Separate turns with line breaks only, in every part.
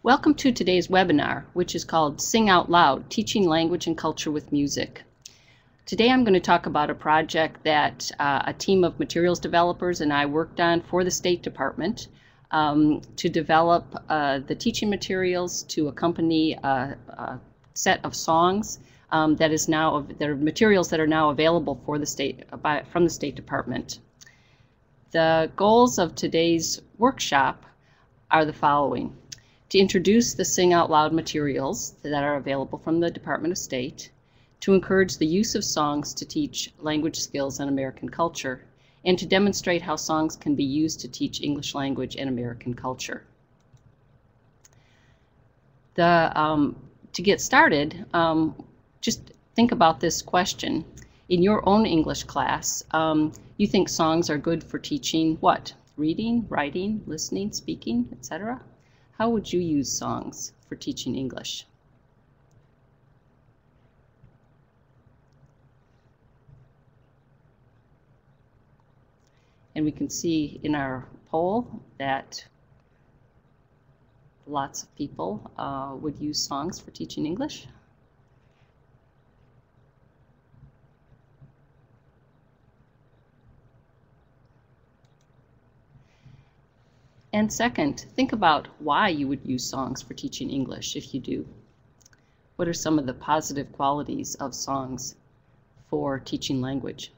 Welcome to today's webinar, which is called Sing Out Loud, Teaching Language and Culture with Music. Today I'm going to talk about a project that a team of materials developers and I worked on for the State Department to develop the teaching materials to accompany a set of songs that are materials that are now available for the from the State Department. The goals of today's workshop are the following: to introduce the Sing Out Loud materials that are available from the Department of State, to encourage the use of songs to teach language skills and American culture, and to demonstrate how songs can be used to teach English language and American culture. To get started, just think about this question. In your own English class, you think songs are good for teaching what? Reading, writing, listening, speaking, etc.? How would you use songs for teaching English? And we can see in our poll that lots of people would use songs for teaching English. And second, think about why you would use songs for teaching English if you do. What are some of the positive qualities of songs for teaching language?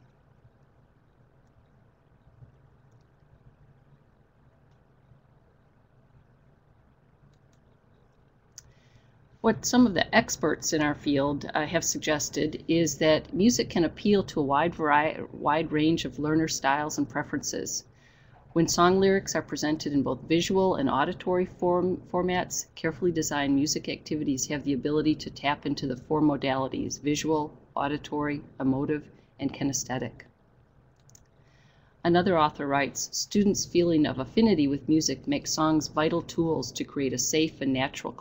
What some of the experts in our field have suggested is that music can appeal to a wide range of learner styles and preferences. When song lyrics are presented in both visual and auditory formats, carefully designed music activities have the ability to tap into the four modalities: visual, auditory, emotive, and kinesthetic. Another author writes, students' feeling of affinity with music makes songs vital tools to create a safe and natural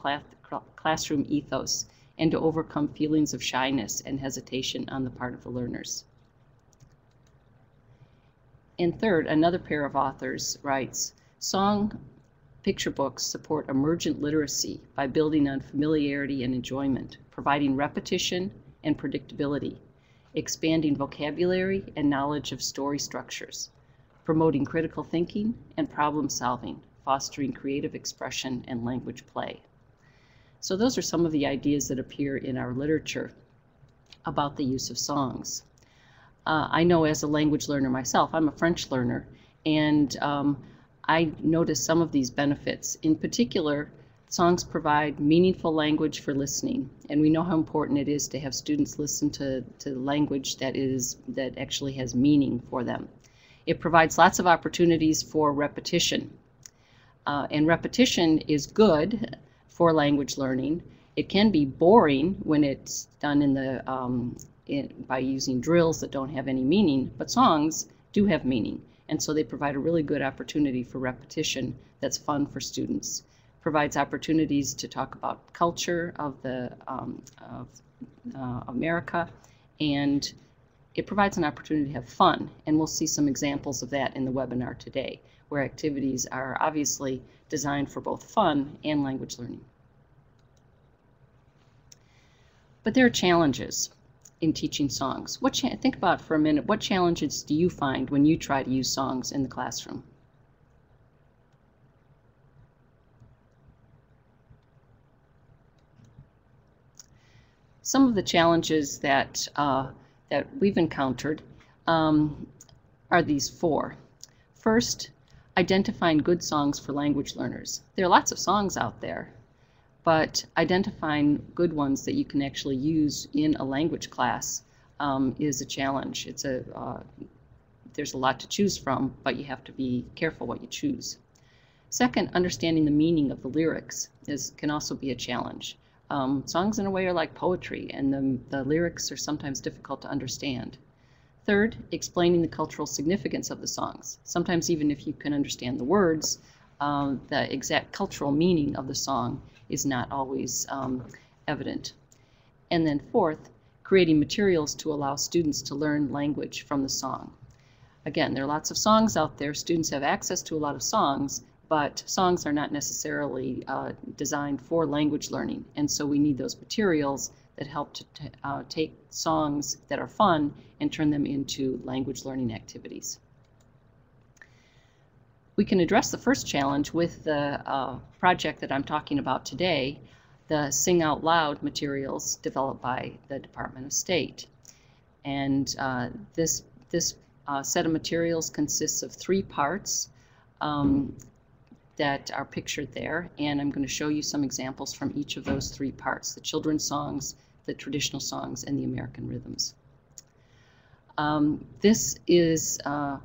classroom ethos and to overcome feelings of shyness and hesitation on the part of the learners. And third, another pair of authors writes, song picture books support emergent literacy by building on familiarity and enjoyment, providing repetition and predictability, expanding vocabulary and knowledge of story structures, promoting critical thinking and problem solving, fostering creative expression and language play. So those are some of the ideas that appear in our literature about the use of songs. I know as a language learner myself, I'm a French learner, and I notice some of these benefits. In particular, songs provide meaningful language for listening, and we know how important it is to have students listen to language that actually has meaning for them. It provides lots of opportunities for repetition, and repetition is good for language learning. It can be boring when it's done by using drills that don't have any meaning, but songs do have meaning, and so they provide a really good opportunity for repetition that's fun for students. Provides opportunities to talk about culture of America, and it provides an opportunity to have fun, and we'll see some examples of that in the webinar today, where activities are obviously designed for both fun and language learning. But there are challenges in teaching songs. Think about for a minute, what challenges do you find when you try to use songs in the classroom? Some of the challenges that we've encountered are these four. First, identifying good songs for language learners. There are lots of songs out there, but identifying good ones that you can actually use in a language class is a challenge. There's a lot to choose from, but you have to be careful what you choose. Second, understanding the meaning of the lyrics can also be a challenge. Songs in a way are like poetry, and the lyrics are sometimes difficult to understand. Third, explaining the cultural significance of the songs. Sometimes even if you can understand the words, the exact cultural meaning of the song is not always evident. And then fourth, creating materials to allow students to learn language from the song. Again, there are lots of songs out there. Students have access to a lot of songs, but songs are not necessarily designed for language learning, and so we need those materials that help to take songs that are fun and turn them into language learning activities. We can address the first challenge with the project that I'm talking about today, the Sing Out Loud materials developed by the Department of State. And this set of materials consists of 3 parts that are pictured there, and I'm going to show you some examples from each of those 3 parts: the children's songs, the traditional songs, and the American rhythms. This is a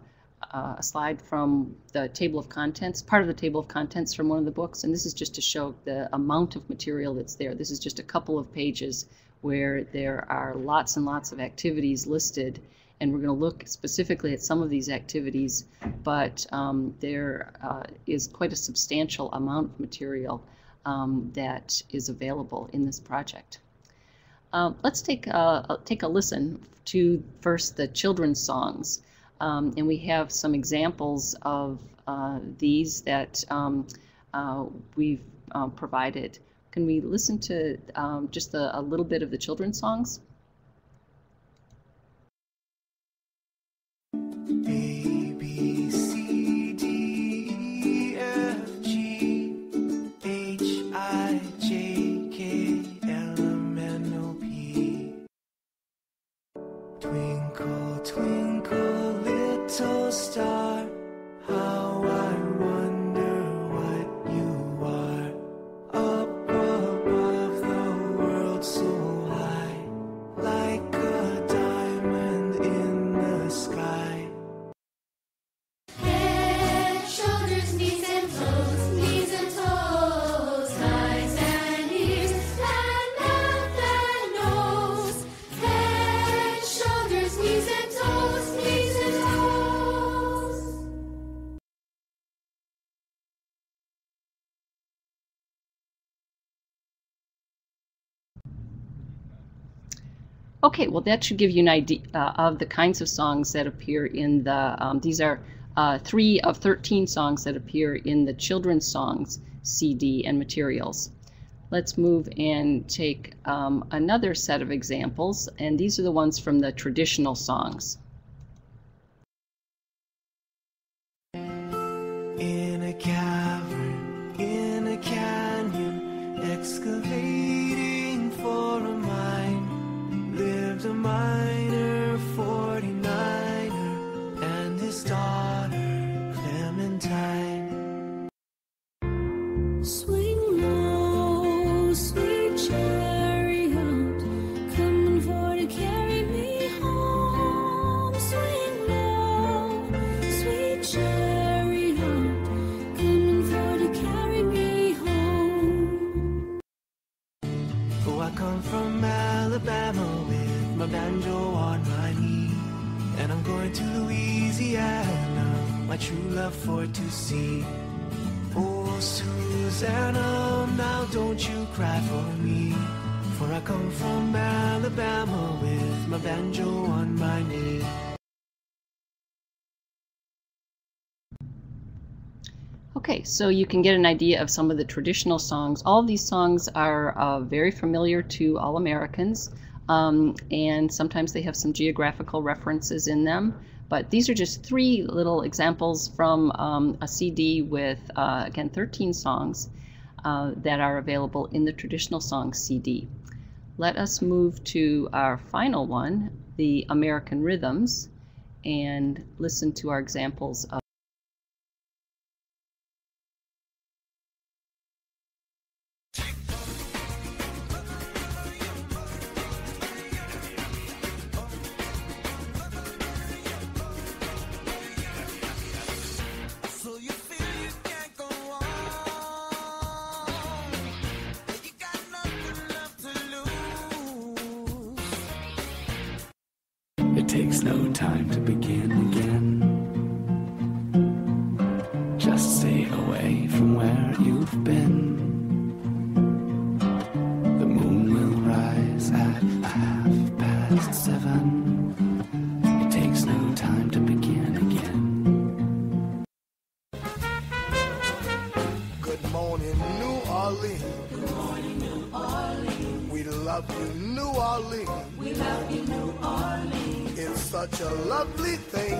slide from the table of contents, part of the table of contents from one of the books, and this is just to show the amount of material that's there. This is just a couple of pages where there are lots and lots of activities listed, and we're going to look specifically at some of these activities, but there is quite a substantial amount of material that is available in this project. Let's take a listen to first the children's songs, and we have some examples of these that we've provided. Can we listen to just a little bit of the children's songs?
A, B, C, D, E, F, G, H, I, J, K, L, M, N, O, P. Twinkle, twinkle, little star, how I wonder what you are. Up above the world so high, like a diamond in the sky.
Head, shoulders, knees and toes, eyes and ears, and mouth and nose. Head, shoulders, knees and toes, knees and toes.
Okay, well that should give you an idea of the kinds of songs that appear in the, these are 3 of 13 songs that appear in the children's songs CD and materials. Let's move and take another set of examples, and these are the ones from the traditional songs.
In a cavern, in a canyon, excavating for a mine, lived a miner, 49er, and his daughter, Clementine.
Swing low, sweet chariot, coming for to carry me home. Swing low, sweet chariot, coming for to carry me home.
Oh, I come from Alabama with my banjo on my knee, and I'm going to Louisiana, my true love for to see. Oh, Susanna, now don't you cry for me, for I come from Alabama with my banjo on my knee.
Okay, so you can get an idea of some of the traditional songs. All of these songs are very familiar to all Americans, and sometimes they have some geographical references in them. But these are just 3 little examples from a CD with, again, 13 songs that are available in the traditional songs CD. Let us move to our final one, the American rhythms, and listen to our examples of
So you feel you can't go on, you got nothing left to lose. It takes no time to begin again. Just stay away from where you've been. The moon will rise at 7:30. It takes no time to begin again.
such a lovely thing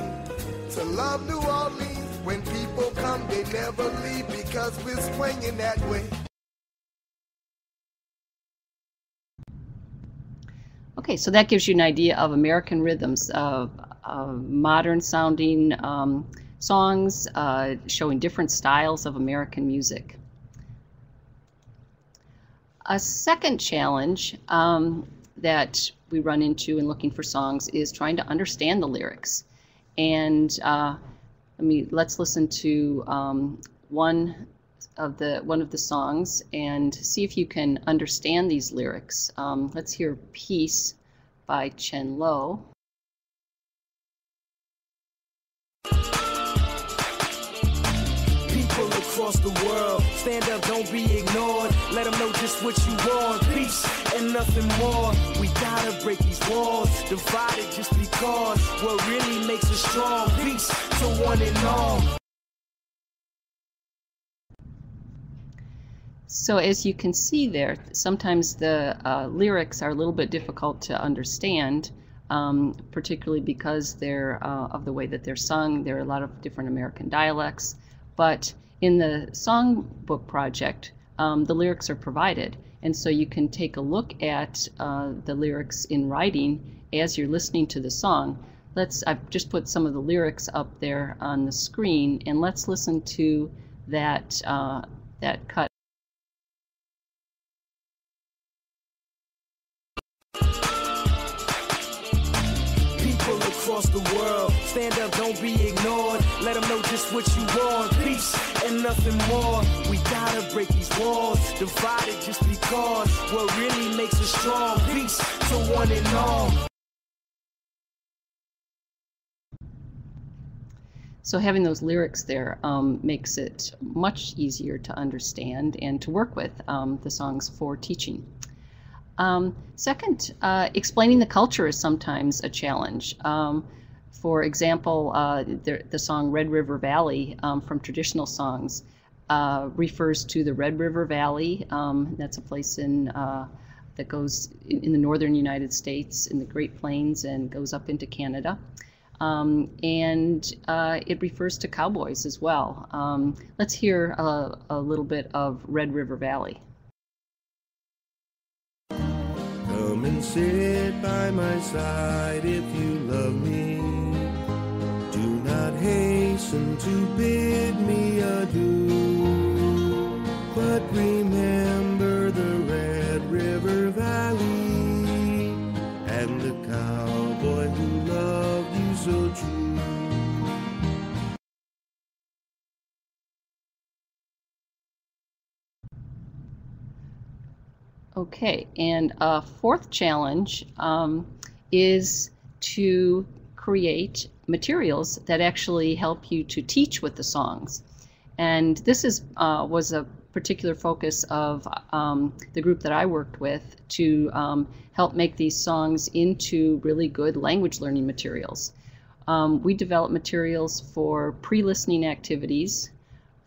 to love New Orleans. When people come, they never leave because we're swinging that way.
Okay, so that gives you an idea of American rhythms, of modern sounding songs showing different styles of American music. A second challenge that we run into in looking for songs is trying to understand the lyrics. And let's listen to one of the songs and see if you can understand these lyrics. Let's hear Peace by Chen Lo.
People across the world, stand up, don't be ignored. Let them know just what you want. Peace and nothing more. We gotta break these walls, divided just because what really makes us strong. Peace to one and all.
So as you can see there, sometimes the lyrics are a little bit difficult to understand, particularly because they're of the way that they're sung. There are a lot of different American dialects. But in the Songbook Project, the lyrics are provided. And so you can take a look at the lyrics in writing as you're listening to the song. I've just put some of the lyrics up there on the screen, and let's listen to that cut.
Across the world, stand up, don't be ignored. Let them know just what you want. Peace and nothing more. We gotta break these walls, divided just because what really makes us strong. Peace to one and all.
So having those lyrics there makes it much easier to understand and to work with the songs for teaching. Second, explaining the culture is sometimes a challenge. For example, the song Red River Valley from traditional songs refers to the Red River Valley. That's a place that goes in the northern United States, in the Great Plains, and goes up into Canada. And it refers to cowboys as well. Let's hear a little bit of Red River Valley.
Come and sit by my side if you love me. Do not hasten to bid me adieu, but remember the Red River Valley and the cowboy who loved you so true.
Okay, and a fourth challenge is to create materials that actually help you to teach with the songs. And this was a particular focus of the group that I worked with to help make these songs into really good language learning materials. We developed materials for pre-listening activities,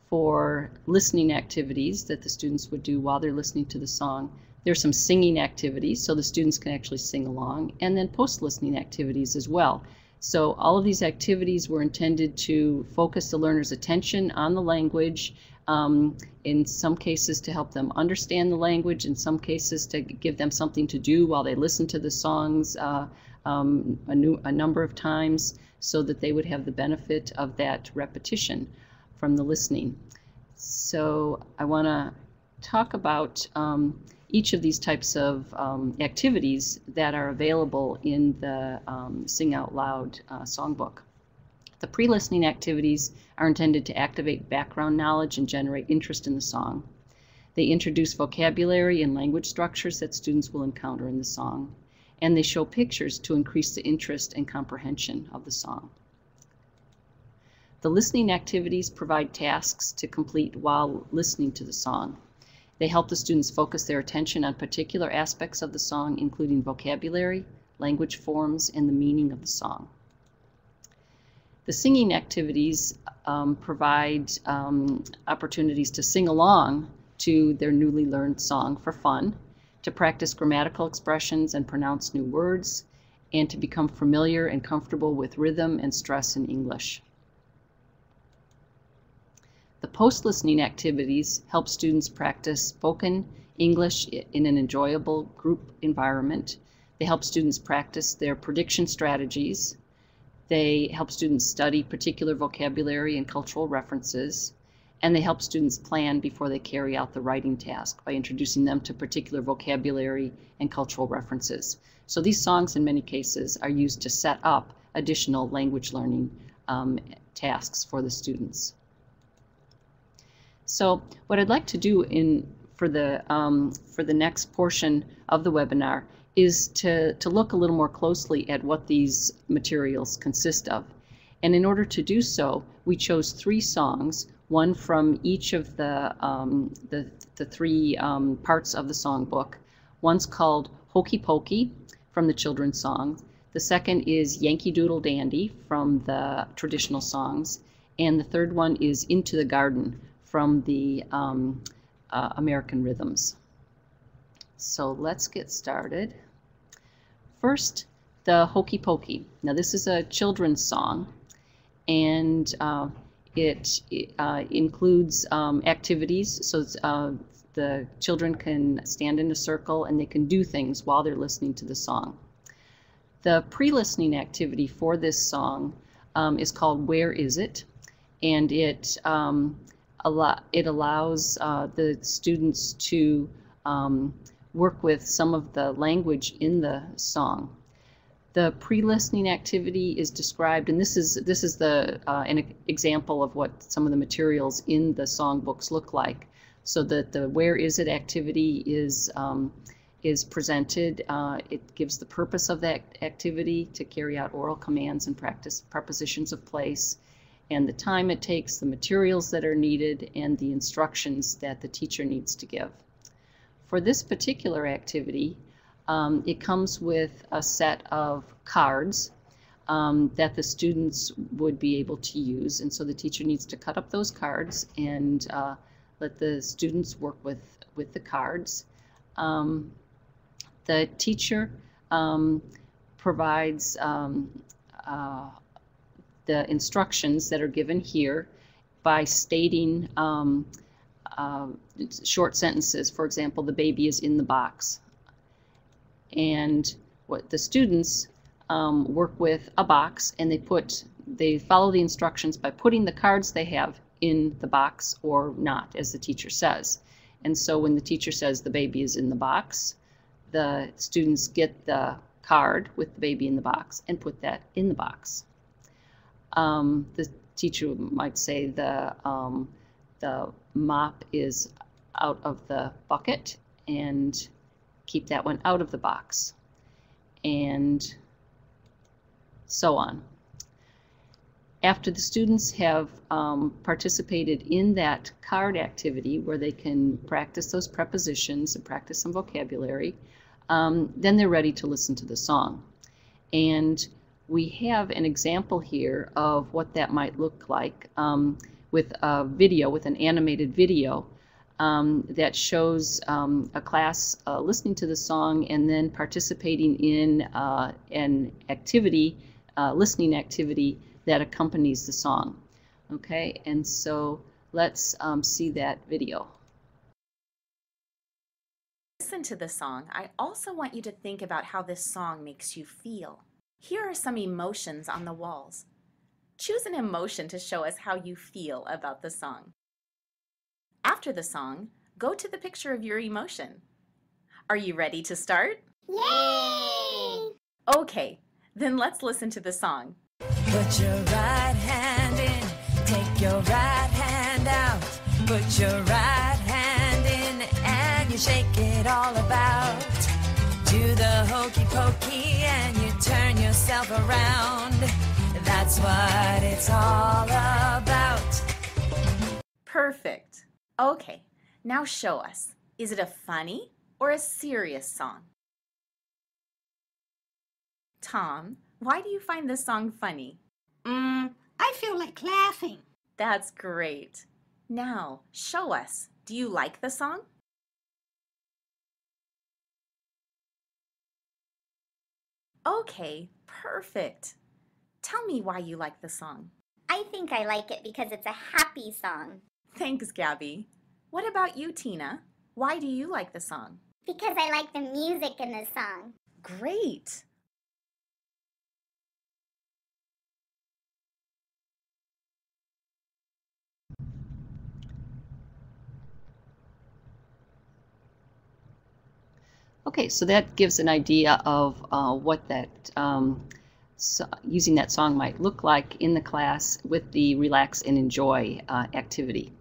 for listening activities that the students would do while they're listening to the song. There's some singing activities, so the students can actually sing along, and then post-listening activities as well. So all of these activities were intended to focus the learner's attention on the language, in some cases to help them understand the language, in some cases to give them something to do while they listen to the songs a number of times, so that they would have the benefit of that repetition from the listening. So I want to talk about each of these types of activities that are available in the Sing Out Loud songbook. The pre-listening activities are intended to activate background knowledge and generate interest in the song. They introduce vocabulary and language structures that students will encounter in the song, and they show pictures to increase the interest and comprehension of the song. The listening activities provide tasks to complete while listening to the song. They help the students focus their attention on particular aspects of the song, including vocabulary, language forms, and the meaning of the song. The singing activities provide opportunities to sing along to their newly learned song for fun, to practice grammatical expressions and pronounce new words, and to become familiar and comfortable with rhythm and stress in English. The post-listening activities help students practice spoken English in an enjoyable group environment. They help students practice their prediction strategies. They help students study particular vocabulary and cultural references. And they help students plan before they carry out the writing task by introducing them to particular vocabulary and cultural references. So these songs, in many cases, are used to set up additional language learning tasks for the students. So what I'd like to do for the next portion of the webinar is to look a little more closely at what these materials consist of. And in order to do so, we chose 3 songs, one from each of the 3 parts of the songbook. One's called Hokey Pokey from the children's songs. The second is Yankee Doodle Dandy from the traditional songs. And the third one is Into the Garden from the American Rhythms. So let's get started. First, the Hokey Pokey. Now this is a children's song, and it includes activities, so the children can stand in a circle and they can do things while they're listening to the song. The pre-listening activity for this song is called Where Is It? And it allows the students to work with some of the language in the song. The pre-listening activity is described, and this is an example of what some of the materials in the songbooks look like. So that the Where Is It activity is presented. It gives the purpose of that activity to carry out oral commands and practice prepositions of place, and the time it takes, the materials that are needed, and the instructions that the teacher needs to give. For this particular activity, it comes with a set of cards that the students would be able to use, and so the teacher needs to cut up those cards and let the students work with the cards. The teacher provides the instructions that are given here by stating short sentences. For example, the baby is in the box. And what the students work with a box, and they follow the instructions by putting the cards they have in the box or not, as the teacher says. And so when the teacher says the baby is in the box, the students get the card with the baby in the box and put that in the box. The teacher might say the mop is out of the bucket, and keep that one out of the box, and so on. After the students have participated in that card activity where they can practice those prepositions and practice some vocabulary, then they're ready to listen to the song. And we have an example here of what that might look like with a video, with an animated video that shows a class listening to the song and then participating in an activity, listening activity that accompanies the song. Okay, and so let's see that video.
Listen to the song. I also want you to think about how this song makes you feel. Here are some emotions on the walls. Choose an emotion to show us how you feel about the song. After the song, go to the picture of your emotion. Are you ready to start?
Yay!
Okay, then let's listen to the song.
Put your right hand in, take your right hand out. Put your right hand in and you shake it all about. Do the hokey pokey and you turn yourself around. That's what it's all about.
Perfect. Okay, now show us. Is it a funny or a serious song? Tom, why do you find this song funny?
I feel like laughing.
That's great. Now, show us. Do you like the song? Okay, perfect. Tell me why you like the song.
I think I like it because it's a happy song.
Thanks, Gabby. What about you, Tina? Why do you like the song?
Because I like the music in the song.
Great.
Okay, so that gives an idea of what that using that song might look like in the class with the relax and enjoy activity.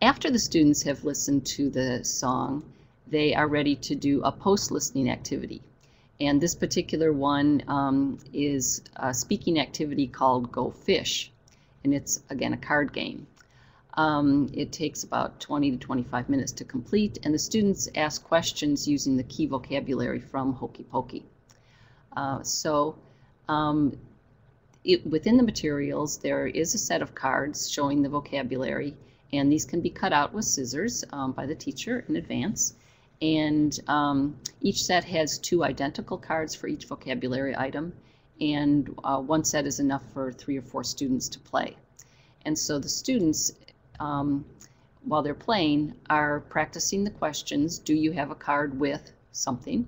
After the students have listened to the song, they are ready to do a post-listening activity. And this particular one is a speaking activity called Go Fish. And it's, again, a card game. It takes about 20 to 25 minutes to complete, and the students ask questions using the key vocabulary from Hokey Pokey. Within the materials, there is a set of cards showing the vocabulary, and these can be cut out with scissors by the teacher in advance. And each set has 2 identical cards for each vocabulary item, and one set is enough for 3 or 4 students to play. And so the students, while they're playing, are practicing the questions. Do you have a card with something?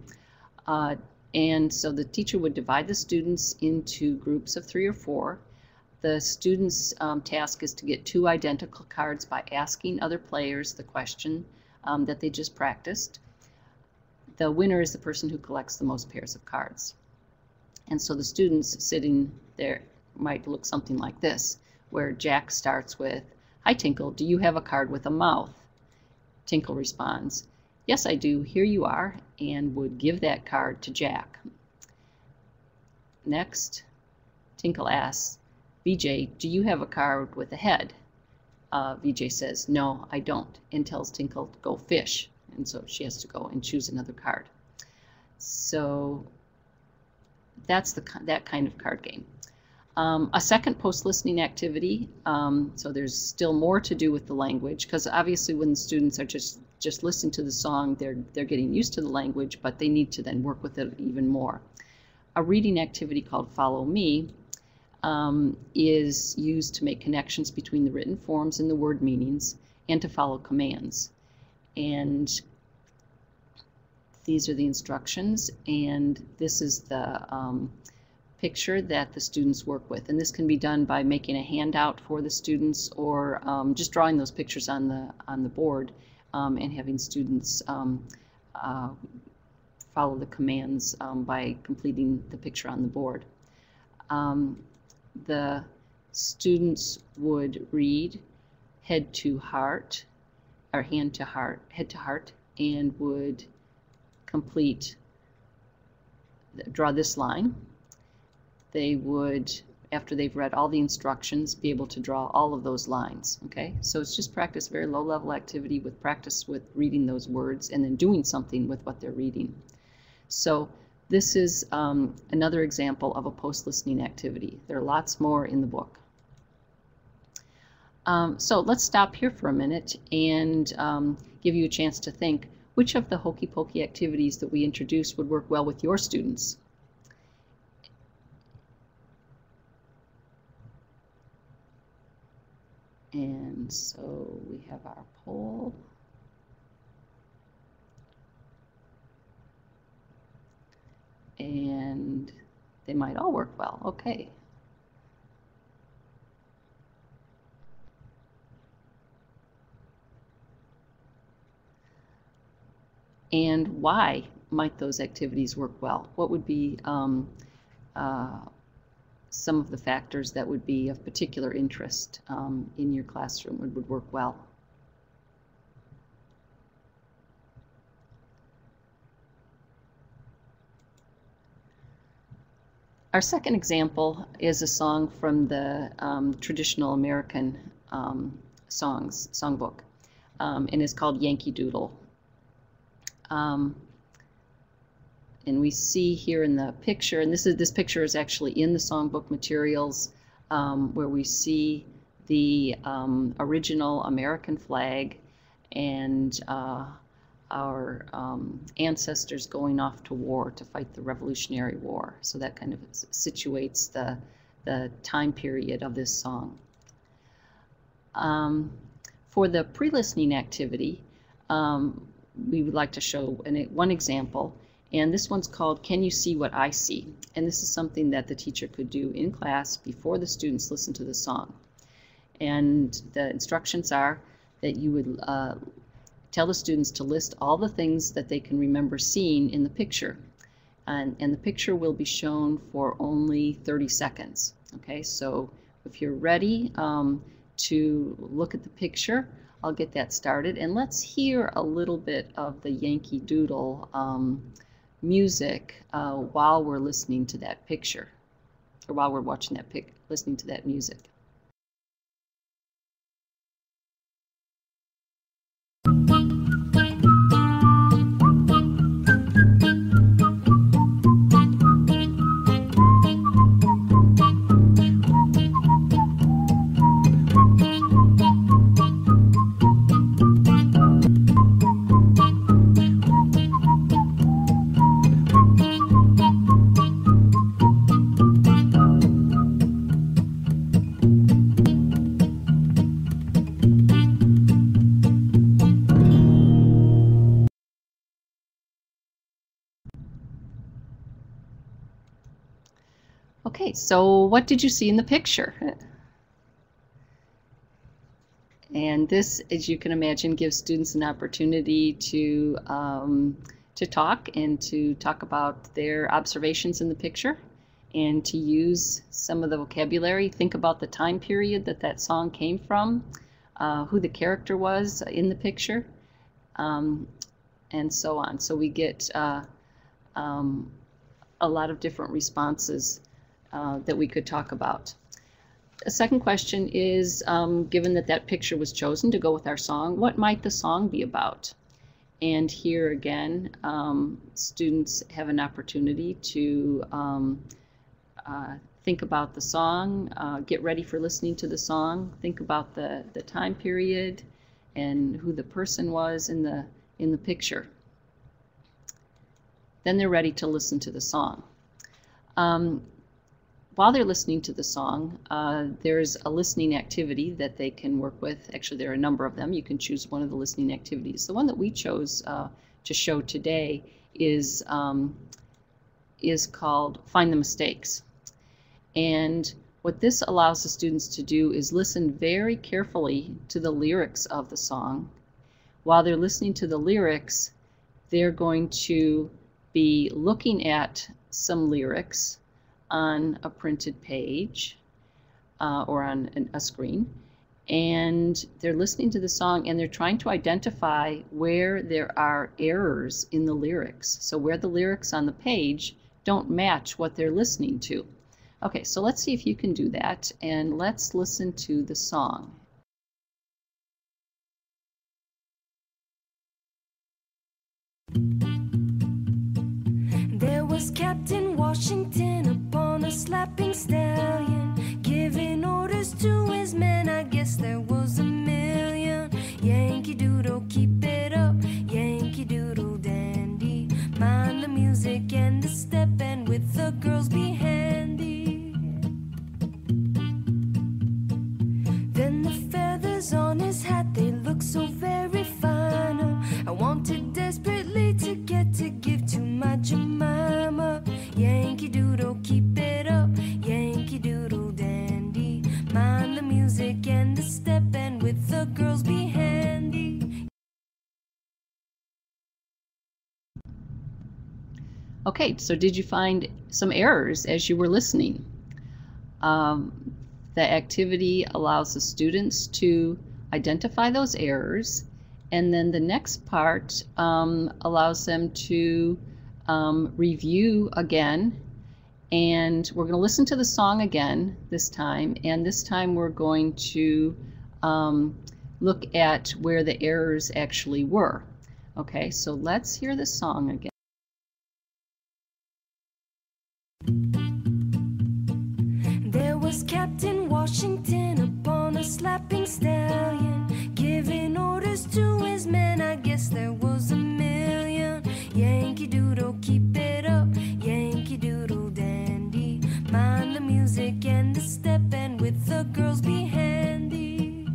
And so the teacher would divide the students into groups of 3 or 4. The students' task is to get 2 identical cards by asking other players the question that they just practiced. The winner is the person who collects the most pairs of cards. And so the students sitting there might look something like this, where Jack starts with, "Hi Tinkle, do you have a card with a mouth?" Tinkle responds, "Yes, I do, here you are," and would give that card to Jack. Next, Tinkle asks, "VJ, do you have a card with a head?" VJ says, "No, I don't," and tells Tinkle to go fish. And so she has to go and choose another card. So that's that kind of card game. A second post-listening activity, so there's still more to do with the language, because obviously when the students are just listening to the song, they're getting used to the language, but they need to then work with it even more. A reading activity called Follow Me is used to make connections between the written forms and the word meanings, and to follow commands. And these are the instructions, and this is the picture that the students work with. And this can be done by making a handout for the students, or just drawing those pictures on the board and having students follow the commands by completing the picture on the board. The students would read head to heart, or head to heart, and would draw this line. They would, after they've read all the instructions, be able to draw all of those lines. Okay, so it's just practice, very low-level activity with practice with reading those words and then doing something with what they're reading. So this is another example of a post-listening activity. There are lots more in the book. So let's stop here for a minute and give you a chance to think which of the Hokey Pokey activities that we introduced would work well with your students. And so we have our poll. And they might all work well. Okay. And why might those activities work well? What would be some of the factors that would be of particular interest in your classroom would work well? Our second example is a song from the traditional American songbook, and it's called Yankee Doodle. And we see here in the picture, and this picture is actually in the songbook materials, where we see the original American flag and our ancestors going off to war to fight the Revolutionary War. So that kind of situates the time period of this song. For the pre-listening activity, we would like to show one example, and this one's called Can You See What I See? And this is something that the teacher could do in class before the students listen to the song. And the instructions are that you would tell the students to list all the things that they can remember seeing in the picture. And the picture will be shown for only 30 seconds. Okay, so if you're ready to look at the picture, I'll get that started. And let's hear a little bit of the Yankee Doodle music while we're listening to that picture, or while we're watching that listening to that music. Okay, so what did you see in the picture? And this, as you can imagine, gives students an opportunity to talk and to talk about their observations in the picture and to use some of the vocabulary. Think about the time period that song came from, who the character was in the picture, and so on. So we get a lot of different responses that we could talk about. The second question is, given that picture was chosen to go with our song, what might the song be about? And here again, students have an opportunity to think about the song, get ready for listening to the song, think about the time period and who the person was in the picture. Then they're ready to listen to the song. While they're listening to the song, there's a listening activity that they can work with. Actually, there are a number of them. You can choose one of the listening activities. The one that we chose to show today is called Find the Mistakes. And what this allows the students to do is listen very carefully to the lyrics of the song. While they're listening to the lyrics, they're going to be looking at some lyrics on a printed page or on a screen, and they're listening to the song and they're trying to identify where there are errors in the lyrics. So where the lyrics on the page don't match what they're listening to. Okay, so let's see if you can do that, and let's listen to the song.
There was Captain Washington upon a slapping stallion, giving orders to his men. I guess there was a million. Yankee Doodle, keep it up. Yankee Doodle dandy. Mind the music and the step, and with the girls be handy. Then the feathers on his hat, they look so very fine. I wanted desperately to get to give to my Jemima. Yankee Doodle, keep it up. Yankee Doodle dandy. Mind the music and the step, and with the girls be handy.
Okay, so did you find some errors as you were listening? The activity allows the students to identify those errors, and then the next part allows them to review again, and we're going to listen to the song again this time, and this time we're going to look at where the errors actually were. Okay, so let's hear the song again.
There was Captain Washington upon a slapping stallion, giving orders to his men. I guess there was a million. music and the step, and with the girls be handy.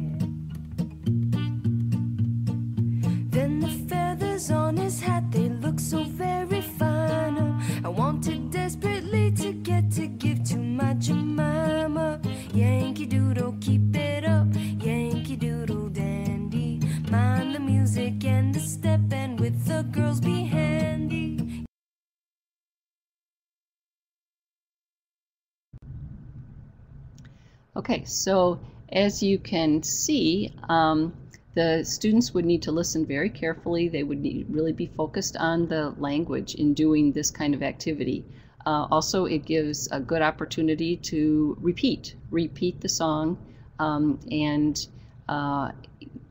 Then the feathers on his hat, they look so very fine. Oh, I wanted desperately to get to give to my Jemima. Yankee Doodle, keep it up, Yankee Doodle dandy. Mind the music and the step, and with the girls be handy.
Okay, so as you can see, the students would need to listen very carefully. They would really be focused on the language in doing this kind of activity. Also, it gives a good opportunity to repeat the song and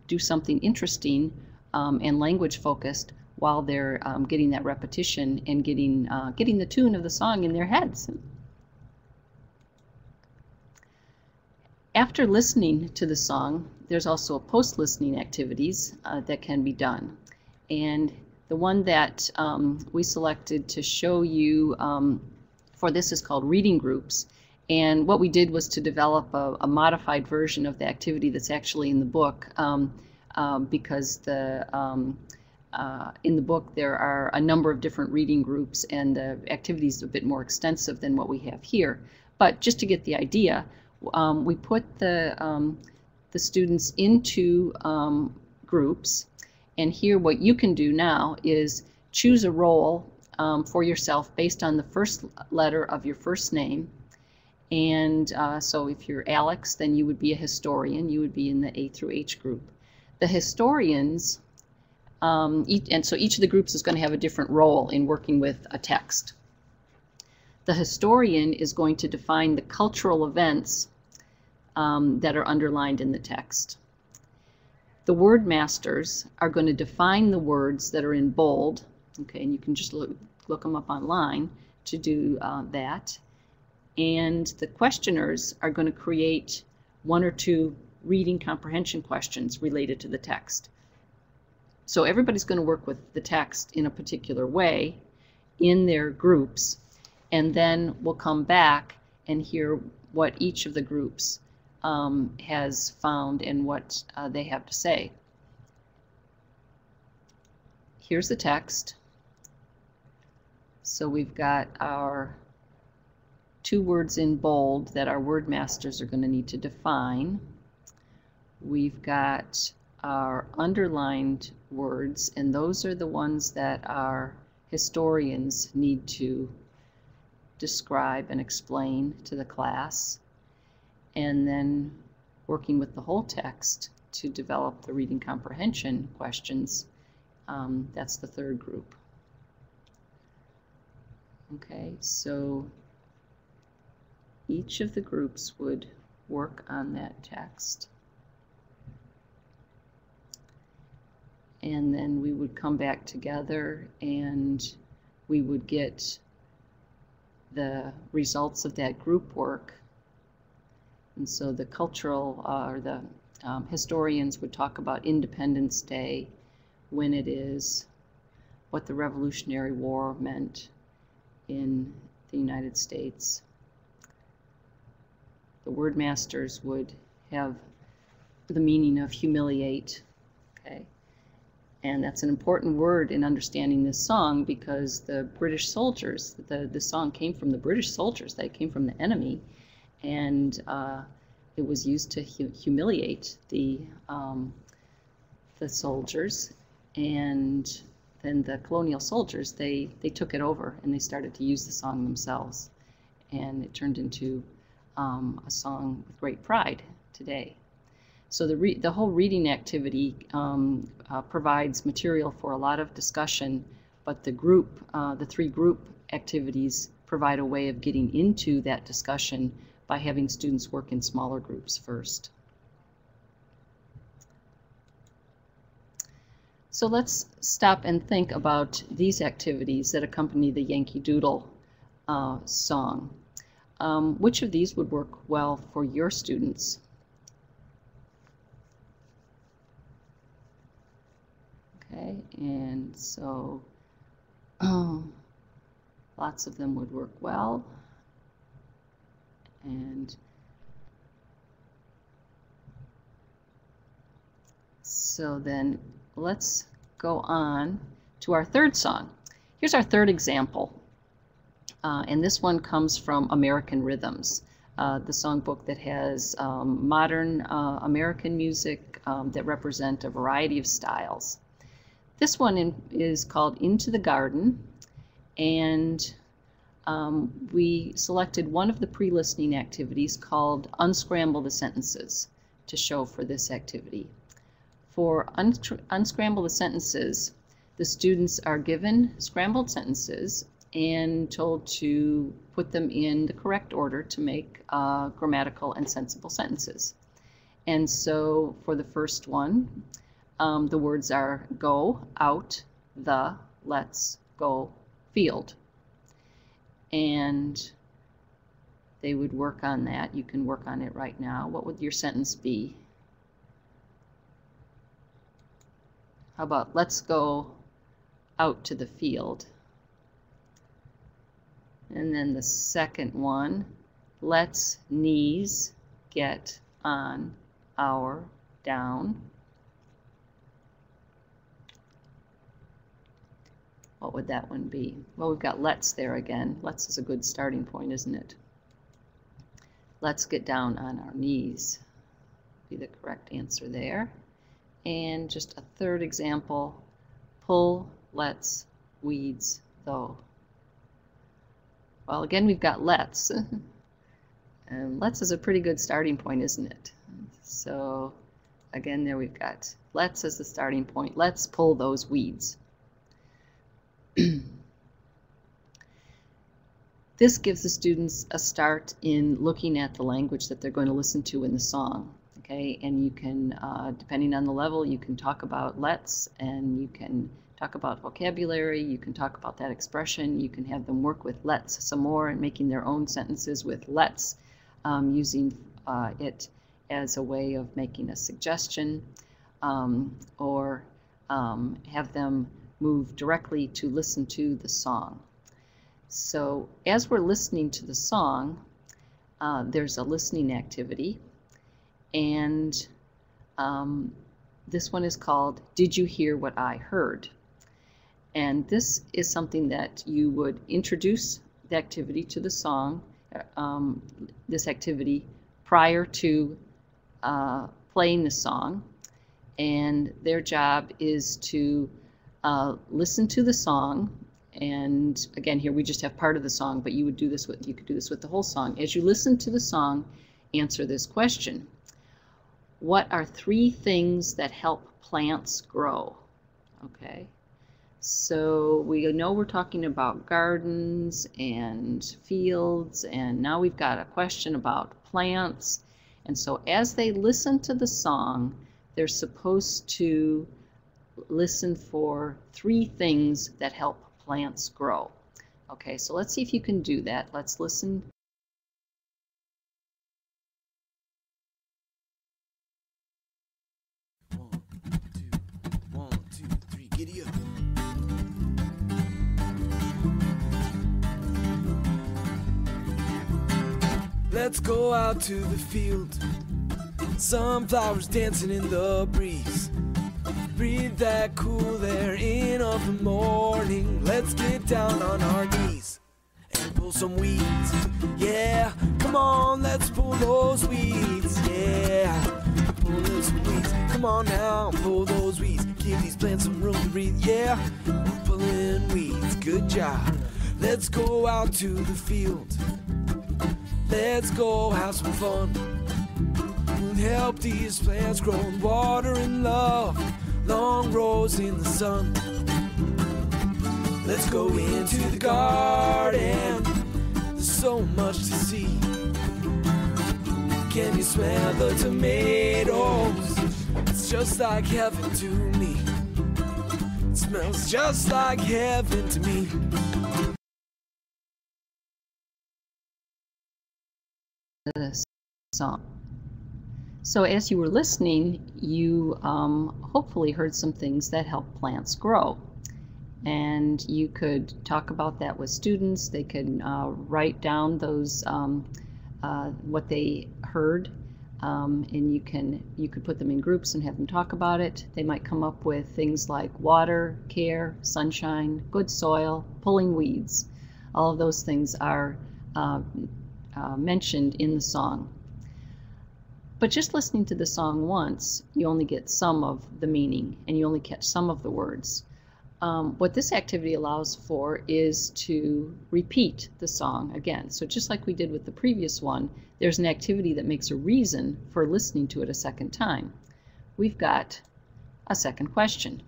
do something interesting and language focused while they're getting that repetition and getting the tune of the song in their heads. After listening to the song, there's also post-listening activities that can be done. And the one that we selected to show you for this is called reading groups. And what we did was to develop a modified version of the activity that's actually in the book because in the book there are a number of different reading groups, and the activity is a bit more extensive than what we have here. But just to get the idea, we put the students into groups, and here what you can do now is choose a role for yourself based on the first letter of your first name. And so if you're Alex, then you would be a historian. You would be in the A through H group. The historians, and so each of the groups is going to have a different role in working with a text. The historian is going to define the cultural events that are underlined in the text. The word masters are going to define the words that are in bold, okay, and you can just look them up online to do that. And the questioners are going to create one or two reading comprehension questions related to the text. So everybody's going to work with the text in a particular way in their groups, and then we'll come back and hear what each of the groups has found and what they have to say. Here's the text. So we've got our two words in bold that our word masters are going to need to define. We've got our underlined words, and those are the ones that our historians need to describe and explain to the class, and then working with the whole text to develop the reading comprehension questions. That's the third group. Okay, so each of the groups would work on that text, and then we would come back together and we would get the results of that group work. And so the cultural or the historians would talk about Independence Day, when it is, what the Revolutionary War meant in the United States. The word masters would have the meaning of humiliate, okay? And that's an important word in understanding this song, because the British soldiers, the song came from the British soldiers. They came from the enemy, and it was used to humiliate the soldiers. And then the colonial soldiers, they took it over and they started to use the song themselves, and it turned into a song with great pride today. So the whole reading activity provides material for a lot of discussion, but the three group activities provide a way of getting into that discussion by having students work in smaller groups first. So let's stop and think about these activities that accompany the Yankee Doodle song. Which of these would work well for your students? Okay, and so lots of them would work well, And so then let's go on to our third song. Here's our third example. And this one comes from American Rhythms, the songbook that has modern American music that represent a variety of styles. This one is called Into the Garden, and we selected one of the pre-listening activities called Unscramble the Sentences to show for this activity. For Unscramble the Sentences, the students are given scrambled sentences and told to put them in the correct order to make grammatical and sensible sentences. And so for the first one, the words are go, out, the, let's, go, field. And they would work on that. You can work on it right now. What would your sentence be? How about let's go out to the field? And then the second one, let's knees get on our down. What would that one be? Well, we've got let's there again. Let's is a good starting point, isn't it? Let's get down on our knees. Be the correct answer there. And just a third example, pull, let's, weeds, though. Well, again, we've got let's. And let's is a pretty good starting point, isn't it? So again, there we've got let's as the starting point. Let's pull those weeds. This gives the students a start in looking at the language that they're going to listen to in the song. Okay, and you can, depending on the level, you can talk about let's, and you can talk about vocabulary, you can talk about that expression, you can have them work with let's some more and making their own sentences with let's, using it as a way of making a suggestion, or have them move directly to listen to the song. So as we're listening to the song, there's a listening activity, and this one is called Did You Hear What I Heard? And this is something that you would introduce the activity to the song, this activity prior to playing the song, and their job is to listen to the song. And again, here we just have part of the song, but you could do this with the whole song. As you listen to the song, answer this question. What are 3 things that help plants grow? Okay, so we know we're talking about gardens and fields, and now we've got a question about plants. And so as they listen to the song, they're supposed to listen for 3 things that help plants grow. Okay, so let's see if you can do that. Let's listen.
One, two, three, giddy up. Let's go out to the field. Sunflowers dancing in the breeze. Breathe that cool air in of the morning. Let's get down on our knees and pull some weeds. Yeah, come on, let's pull those weeds. Yeah, pull those weeds. Come on now, pull those weeds. Give these plants some room to breathe. Yeah, we're pulling weeds. Good job. Let's go out to the field. Let's go have some fun. We'll help these plants grow in water and love. Long rows in the sun. Let's go into the garden. There's so much to see. Can you smell the tomatoes? It's just like heaven to me. It smells just like heaven to me.
The song. So as you were listening, you hopefully heard some things that help plants grow. And you could talk about that with students. They could write down those what they heard, and you could put them in groups and have them talk about it. They might come up with things like water, care, sunshine, good soil, pulling weeds. All of those things are mentioned in the song. But just listening to the song once, you only get some of the meaning and you only catch some of the words. What this activity allows for is to repeat the song again. So just like we did with the previous one, there's an activity that makes a reason for listening to it a second time. We've got a second question.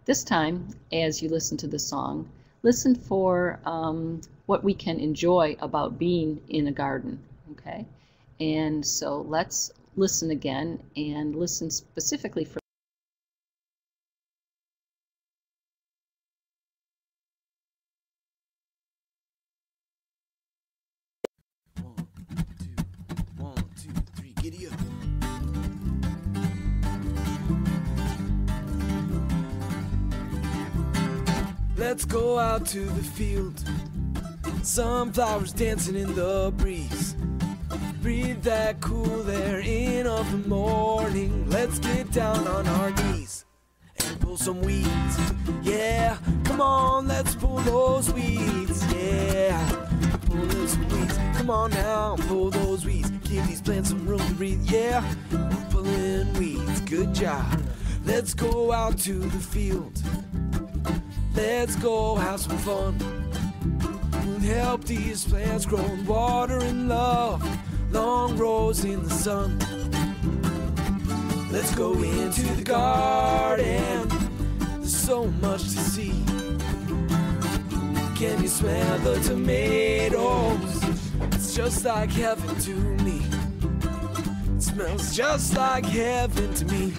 This time, as you listen to the song, listen for what we can enjoy about being in a garden, okay? And so let's listen again and listen specifically for
One, two, three, giddy up. Let's go out to the field. Sunflowers dancing in the breeze. Breathe that cool air in of the morning. Let's get down on our knees and pull some weeds. Yeah, come on, let's pull those weeds. Yeah, pull those weeds. Come on now, pull those weeds. Give these plants some room to breathe. Yeah, we're pulling weeds. Good job. Let's go out to the field. Let's go have some fun. We'll help these plants grow in water and love. Long rows in the sun. Let's go into the garden. There's so much to see. Can you smell the tomatoes? It's just like heaven to me. It smells just like heaven to me.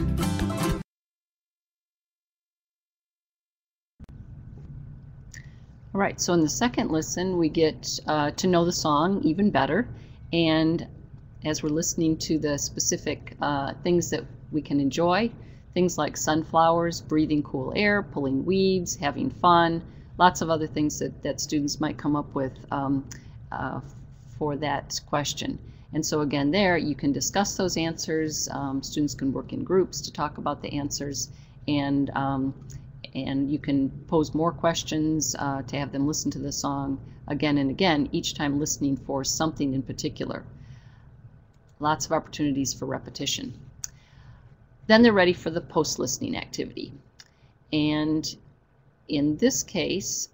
All right, so in the second listen, we get to know the song even better. And as we're listening to the specific things that we can enjoy, things like sunflowers, breathing cool air, pulling weeds, having fun, lots of other things that students might come up with for that question. And so again, there you can discuss those answers. Students can work in groups to talk about the answers, and you can pose more questions to have them listen to the song again and again, each time listening for something in particular. Lots of opportunities for repetition. Then they're ready for the post-listening activity. And in this case,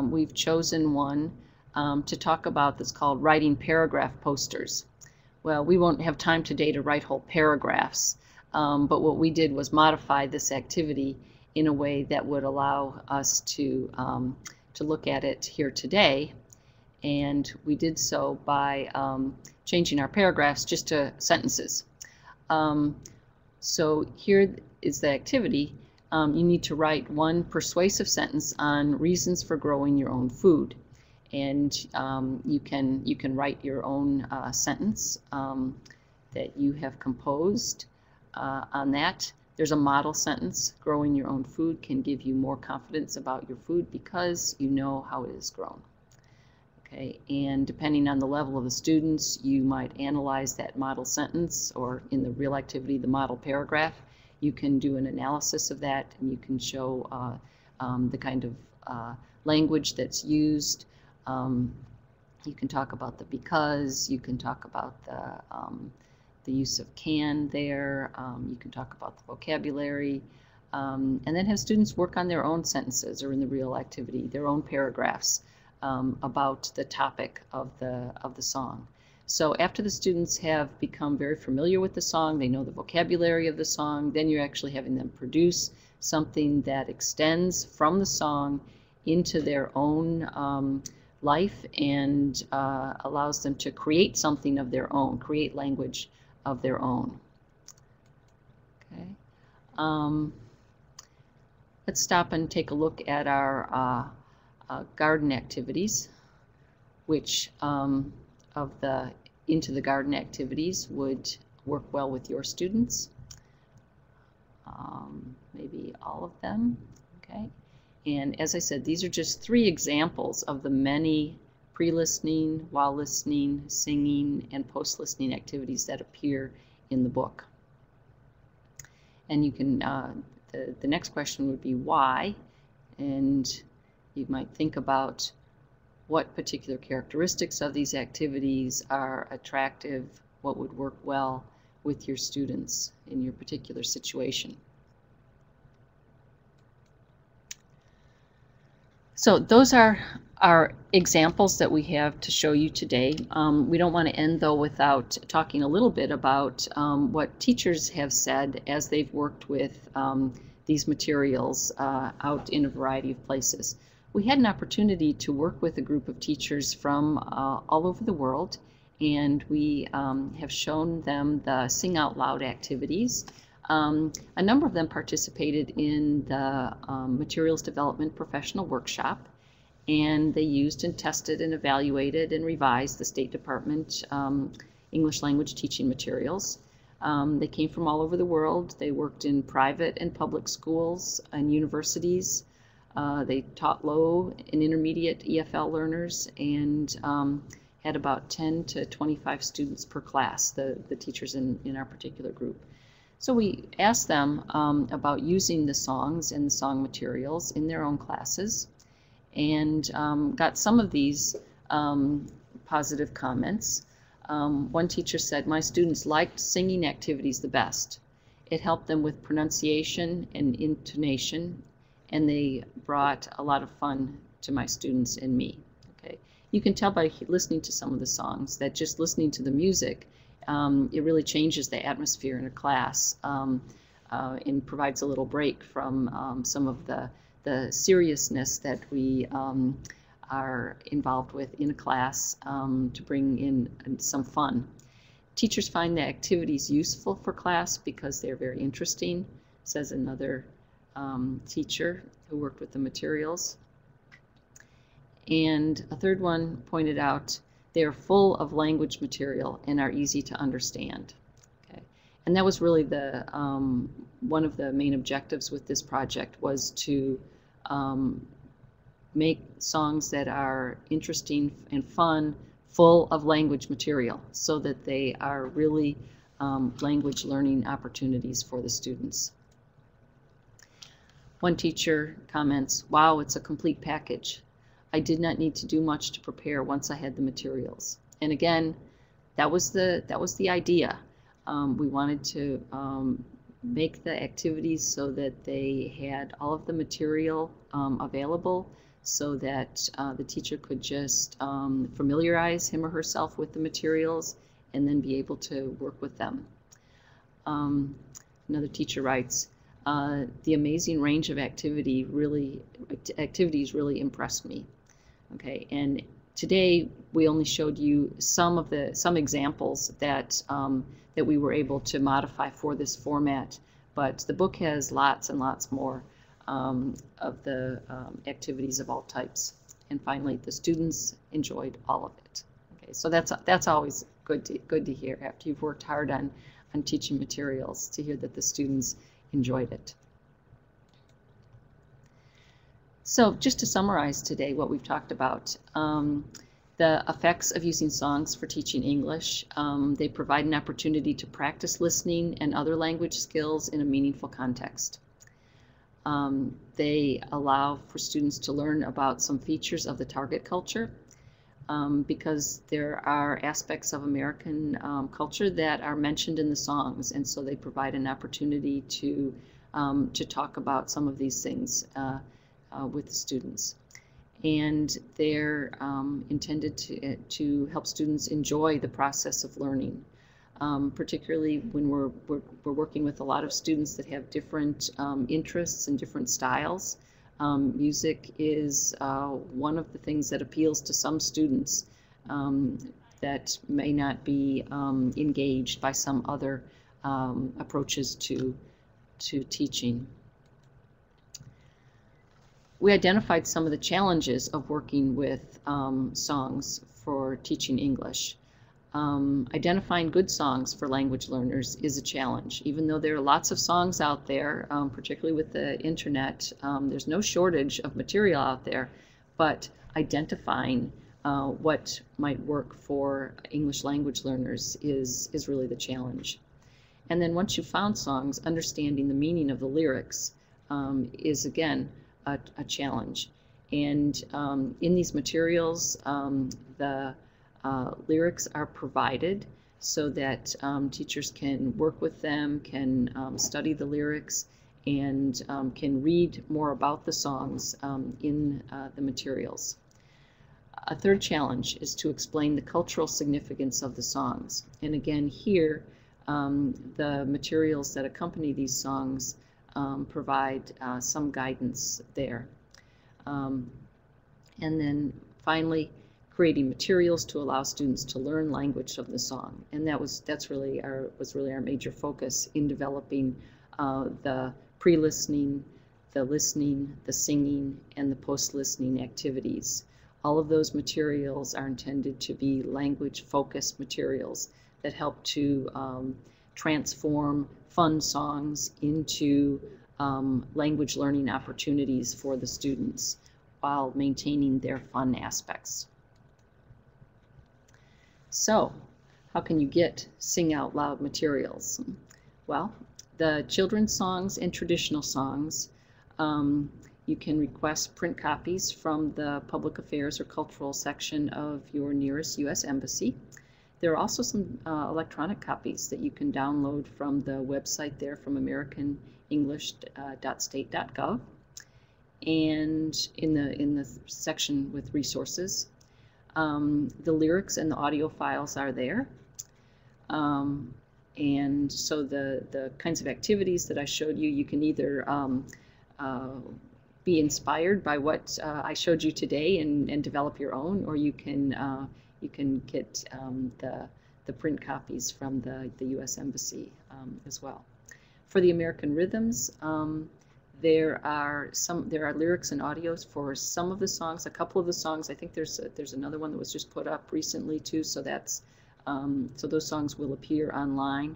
we've chosen one to talk about that's called writing paragraph posters. Well, we won't have time today to write whole paragraphs, but what we did was modify this activity in a way that would allow us to look at it here today. And we did so by changing our paragraphs just to sentences. So here is the activity. You need to write one persuasive sentence on reasons for growing your own food. And you can write your own sentence that you have composed on that. There's a model sentence. Growing your own food can give you more confidence about your food because you know how it is grown. Okay, and depending on the level of the students, you might analyze that model sentence, or in the real activity, the model paragraph. You can do an analysis of that, and you can show the kind of language that's used. You can talk about the because, you can talk about the use of can there, you can talk about the vocabulary, and then have students work on their own sentences, or in the real activity, their own paragraphs about the topic of the song. So after the students have become very familiar with the song, they know the vocabulary of the song, then you're actually having them produce something that extends from the song into their own life and allows them to create something of their own, create language of their own. Okay. Let's stop and take a look at our garden activities, which of the into the garden activities would work well with your students. Maybe all of them. Okay. And as I said, these are just 3 examples of the many pre-listening, while listening, singing, and post-listening activities that appear in the book. And you can, the next question would be why, and you might think about what particular characteristics of these activities are attractive, what would work well with your students in your particular situation. So those are our examples that we have to show you today. We don't want to end though without talking a little bit about what teachers have said as they've worked with these materials out in a variety of places. We had an opportunity to work with a group of teachers from all over the world, and we have shown them the Sing Out Loud activities. A number of them participated in the Materials Development Professional Workshop, and they used and tested and evaluated and revised the State Department English language teaching materials. They came from all over the world. They worked in private and public schools and universities. They taught low and intermediate EFL learners and had about 10 to 25 students per class, the teachers in our particular group. So we asked them about using the songs and the song materials in their own classes, and got some of these positive comments. One teacher said, "My students liked singing activities the best. It helped them with pronunciation and intonation, and they brought a lot of fun to my students and me." Okay, you can tell by listening to some of the songs that just listening to the music, it really changes the atmosphere in a class and provides a little break from some of the seriousness that we are involved with in a class to bring in some fun. Teachers find the activities useful for class because they're very interesting, says another teacher who worked with the materials. And a third one pointed out they are full of language material and are easy to understand. Okay. And that was really the one of the main objectives with this project, was to make songs that are interesting and fun, full of language material, so that they are really language learning opportunities for the students. One teacher comments, "Wow, it's a complete package. I did not need to do much to prepare once I had the materials." And again, that was the idea. We wanted to make the activities so that they had all of the material available, so that the teacher could just familiarize him or herself with the materials and then be able to work with them. Another teacher writes, "The amazing range of activities really impressed me." Okay, and today we only showed you some examples that that we were able to modify for this format, but the book has lots and lots more of the activities of all types. And finally, the students enjoyed all of it. Okay, so that's always good to hear after you've worked hard on teaching materials, to hear that the students enjoyed it. So just to summarize today what we've talked about, the effects of using songs for teaching English. They provide an opportunity to practice listening and other language skills in a meaningful context. They allow for students to learn about some features of the target culture, because there are aspects of American culture that are mentioned in the songs, and so they provide an opportunity to talk about some of these things with the students. And they're intended to help students enjoy the process of learning, particularly when we're working with a lot of students that have different interests and different styles. Music is one of the things that appeals to some students that may not be engaged by some other approaches to teaching. We identified some of the challenges of working with songs for teaching English. Identifying good songs for language learners is a challenge. Even though there are lots of songs out there, particularly with the internet, there's no shortage of material out there, but identifying what might work for English language learners is really the challenge. And then once you've found songs, understanding the meaning of the lyrics is again a challenge. And in these materials, the lyrics are provided so that teachers can work with them, can study the lyrics, and can read more about the songs in the materials. A third challenge is to explain the cultural significance of the songs. And again, here, the materials that accompany these songs provide some guidance there. And then finally, creating materials to allow students to learn language of the song. And that's really our major focus in developing the pre-listening, the listening, the singing, and the post-listening activities. All of those materials are intended to be language-focused materials that help to transform fun songs into language learning opportunities for the students while maintaining their fun aspects. So, how can you get Sing Out Loud materials? Well, the children's songs and traditional songs, you can request print copies from the Public Affairs or Cultural section of your nearest U.S. Embassy. There are also some electronic copies that you can download from the website there from americanenglish.state.gov. And in the section with resources, the lyrics and the audio files are there. And so the kinds of activities that I showed you, you can either be inspired by what I showed you today and develop your own, or you can get the print copies from the U.S. Embassy as well. For the American Rhythms, there are lyrics and audios for some of the songs. A couple of the songs, I think there's another one that was just put up recently too. So that's so those songs will appear online,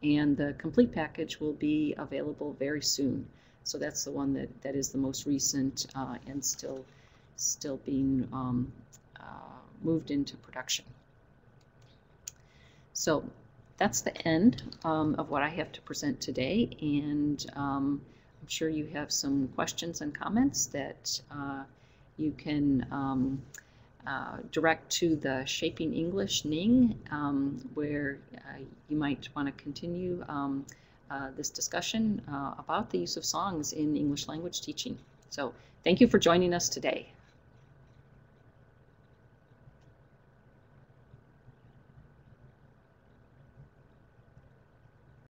and the complete package will be available very soon. So that's the one that is the most recent and still being moved into production. So that's the end of what I have to present today, and I'm sure you have some questions and comments that you can direct to the Shaping English Ning, where you might want to continue this discussion about the use of songs in English language teaching. So thank you for joining us today.